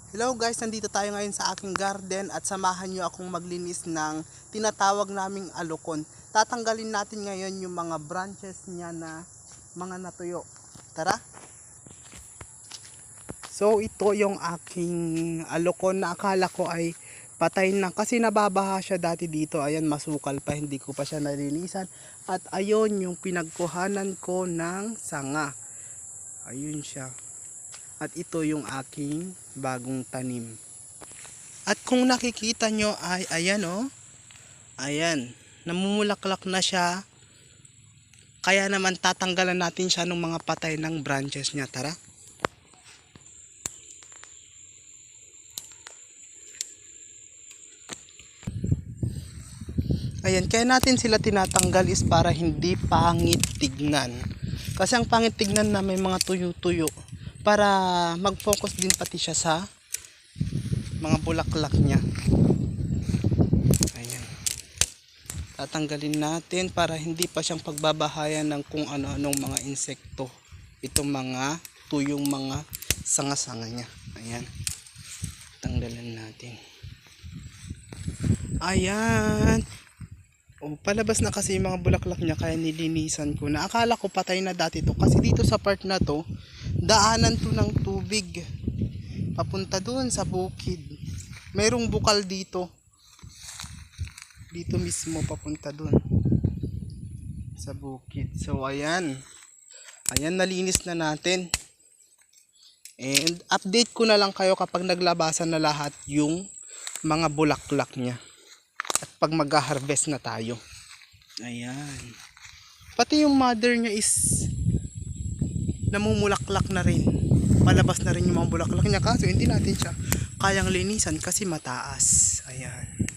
Hello guys, nandito tayo ngayon sa aking garden at samahan nyo akong maglinis ng tinatawag naming alokon. Tatanggalin natin ngayon yung mga branches niya na mga natuyo. Tara! So ito yung aking alokon na akala ko ay patay na kasi nababaha siya dati dito. Ayan, masukal pa, hindi ko pa siya nalinisan. At ayun yung pinagkuhanan ko ng sanga. Ayun siya. At ito yung aking bagong tanim. At kung nakikita nyo ay ayan oh. Ayan. Namumulaklak na siya. Kaya naman tatanggalan natin siya ng mga patay ng branches niya. Tara. Ayan. Kaya natin sila tinatanggal is para hindi pangit tignan. Kasi ang pangit tignan na may mga tuyo-tuyo. Para mag-focus din pati siya sa mga bulaklak niya. Ayan. Tatanggalin natin para hindi pa siyang pagbabahayan ng kung ano-anong mga insekto. Itong mga tuyong mga sanga-sanga niya. Ayan. Tanggalan natin. Ayan. Oh, palabas na kasi yung mga bulaklak niya kaya nilinisan ko na. Akala ko patay na dati to kasi dito sa part na to daanan to ng tubig papunta doon sa bukid. Mayroong bukal dito mismo papunta doon sa bukid. So ayan, nalinis na natin and update ko na lang kayo kapag naglabasan na lahat yung mga bulaklak niya at pag mag-harvest na tayo. Ayan, pati yung mother niya is namumulaklak na rin. Palabas na rin yung mga bulaklak niya kaso hindi natin siya kayang linisan kasi mataas. Ayan.